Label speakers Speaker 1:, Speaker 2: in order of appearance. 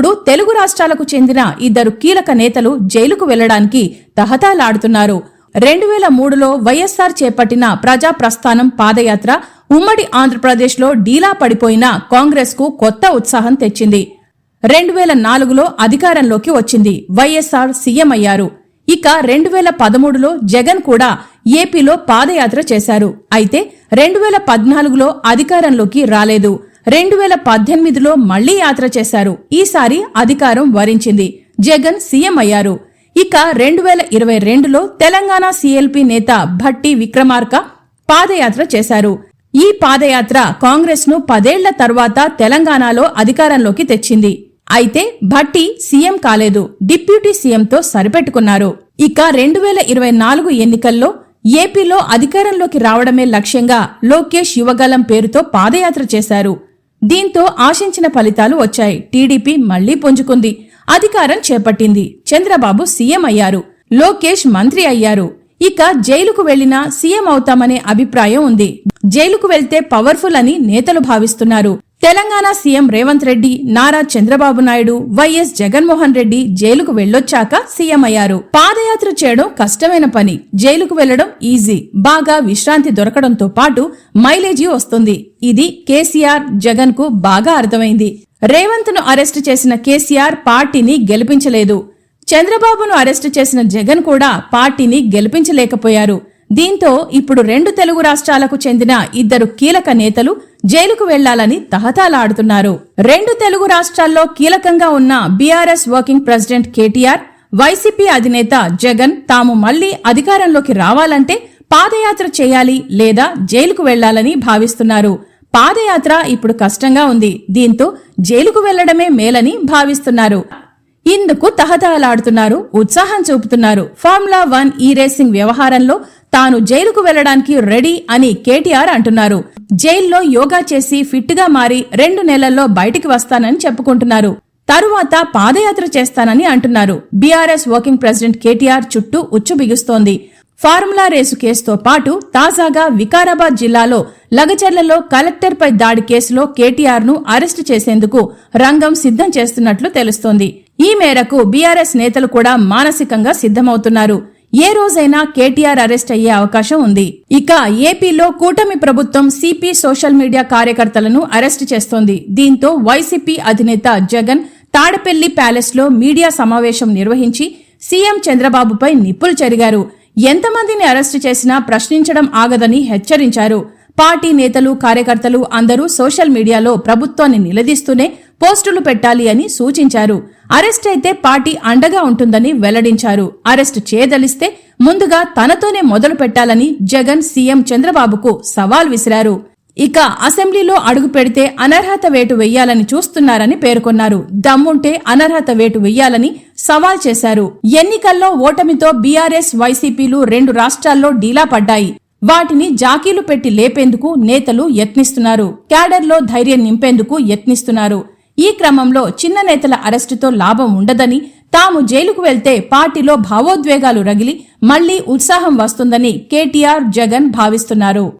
Speaker 1: ఇప్పుడు తెలుగు రాష్ట్రాలకు చెందిన ఇద్దరు కీలక నేతలు జైలుకు వెళ్లడానికి తహతలాడుతున్నారు. 2003లో వైఎస్ఆర్ చేపట్టిన ప్రజా ప్రస్థానం పాదయాత్ర ఉమ్మడి ఆంధ్రప్రదేశ్లో డీలా పడిపోయిన కాంగ్రెస్ కు కొత్త ఉత్సాహం తెచ్చింది. 2004లో అధికారంలోకి వచ్చింది. వైఎస్ఆర్ సీఎం అయ్యారు. ఇక 2013లో జగన్ కూడా ఏపీలో పాదయాత్ర చేశారు. అయితే 2014లో అధికారంలోకి రాలేదు. 2018లో మళ్లీ యాత్ర చేశారు. ఈసారి అధికారం వరించింది. జగన్ సీఎం అయ్యారు. ఇక 2022లో తెలంగాణ సీఎల్పీ నేత భట్టి విక్రమార్క పాదయాత్ర చేశారు. ఈ పాదయాత్ర కాంగ్రెస్ ను 10 ఏళ్ల తర్వాత తెలంగాణలో అధికారంలోకి తెచ్చింది. అయితే భట్టి సీఎం కాలేదు. డిప్యూటీ సీఎంతో సరిపెట్టుకున్నారు. ఇక 2024 ఎన్నికల్లో ఏపీలో అధికారంలోకి రావడమే లక్ష్యంగా లోకేష్ యువగలం పేరుతో పాదయాత్ర చేశారు. దీంతో ఆశించిన ఫలితాలు వచ్చాయి. టీడీపీ మళ్లీ పుంజుకుంది. అధికారం చేపట్టింది. చంద్రబాబు సీఎం అయ్యారు. లోకేష్ మంత్రి అయ్యారు. ఇక జైలుకు వెళ్లినా సీఎం అవుతామనే అభిప్రాయం ఉంది. జైలుకు వెళ్తే పవర్ఫుల్ అని నేతలు భావిస్తున్నారు. తెలంగాణ సీఎం రేవంత్ రెడ్డి, నారా చంద్రబాబు నాయుడు, వైఎస్ జగన్మోహన్ రెడ్డి జైలుకు వెళ్లొచ్చాక సీఎం అయ్యారు. పాదయాత్ర చేయడం కష్టమైన పని. జైలుకు వెళ్లడం ఈజీ. బాగా విశ్రాంతి దొరకడంతో పాటు మైలేజీ వస్తుంది. ఇది కేసీఆర్, జగన్ కు బాగా అర్థమైంది. రేవంత్ ను అరెస్టు చేసిన కేసీఆర్ పార్టీని గెలిపించలేదు. చంద్రబాబును అరెస్టు చేసిన జగన్ కూడా పార్టీని గెలిపించలేకపోయారు. దీంతో ఇప్పుడు 2 తెలుగు రాష్ట్రాలకు చెందిన ఇద్దరు కీలక నేతలు జైలుకు వెళ్లాలని తహతలాడుతున్నారు. 2 తెలుగు రాష్ట్రాల్లో కీలకంగా ఉన్న BRS working president KTR, YCP అధినేత జగన్ తాము మళ్లీ అధికారంలోకి రావాలంటే పాదయాత్ర చేయాలి లేదా జైలుకు వెళ్లాలని భావిస్తున్నారు. పాదయాత్ర ఇప్పుడు కష్టంగా ఉంది. దీంతో జైలుకు వెళ్లడమే మేలని భావిస్తున్నారు. ఇందుకు తహతలాడుతున్నారు. ఉత్సాహం చూపుతున్నారు. ఫార్ములా 1 ఈ రేసింగ్ వ్యవహారంలో తాను జైలుకు వెళ్లడానికి రెడీ అని కేటీఆర్ అంటున్నారు. జైల్లో యోగా చేసి ఫిట్ గా మారి 2 నెలల్లో బయటికి వస్తానని చెప్పుకుంటున్నారు. తరువాత పాదయాత్ర చేస్తానని అంటున్నారు. బీఆర్ఎస్ వర్కింగ్ ప్రెసిడెంట్ కేటీఆర్ చుట్టూ ఉచ్చు బిగుస్తోంది. ఫార్ములా రేసు కేసుతో పాటు తాజాగా వికారాబాద్ జిల్లాలో లగచర్లలో కలెక్టర్పై దాడి కేసులో కేటీఆర్ ను అరెస్టు చేసేందుకు రంగం సిద్ధం చేస్తున్నట్లు తెలుస్తోంది. ఈ మేరకు బీఆర్ఎస్ నేతలు కూడా మానసికంగా సిద్ధమవుతున్నారు. ఏ రోజైనా కేటీఆర్ అరెస్ట్ అయ్యే అవకాశం ఉంది. ఇక ఏపీలో కూటమి ప్రభుత్వం సిపి సోషల్ మీడియా కార్యకర్తలను అరెస్టు చేస్తోంది. దీంతో వైసీపీ అధినేత జగన్ తాడపల్లి ప్యాలెస్ లో మీడియా సమావేశం నిర్వహించి సీఎం చంద్రబాబుపై నిప్పులు చెరిగారు. ఎంతమందిని అరెస్టు చేసినా ప్రశ్నించడం ఆగదని హెచ్చరించారు. పార్టీ నేతలు, కార్యకర్తలు అందరూ సోషల్ మీడియాలో ప్రభుత్వాన్ని నిలదీస్తూనే పోస్టులు పెట్టాలి అని సూచించారు. అరెస్ట్ అయితే పార్టీ అండగా ఉంటుందని వెల్లడించారు. అరెస్టు చేయదలిస్తే ముందుగా తనతోనే మొదలు పెట్టాలని జగన్ సీఎం చంద్రబాబుకు సవాల్ విసిరారు. ఇక అసెంబ్లీలో అడుగు పెడితే అనర్హత వేటు వెయ్యాలని చూస్తున్నారని పేర్కొన్నారు. దమ్ముంటే అనర్హత వేటు వెయ్యాలని సవాల్ చేశారు. ఎన్నికల్లో ఓటమితో బీఆర్ఎస్, వైసీపీలు 2 రాష్ట్రాల్లో డీలా పడ్డాయి. వాటిని జాకీలు పెట్టి లేపేందుకు నేతలు యత్నిస్తున్నారు. క్యాడర్లో ధైర్యం నింపేందుకు యత్నిస్తున్నారు. ఈ క్రమంలో చిన్న నేతల అరెస్టుతో లాభం ఉండదని, తాము జైలుకు వెళ్తే పార్టీలో భావోద్వేగాలు రగిలి మళ్లీ ఉత్సాహం వస్తుందని కేటీఆర్, జగన్ భావిస్తున్నారు.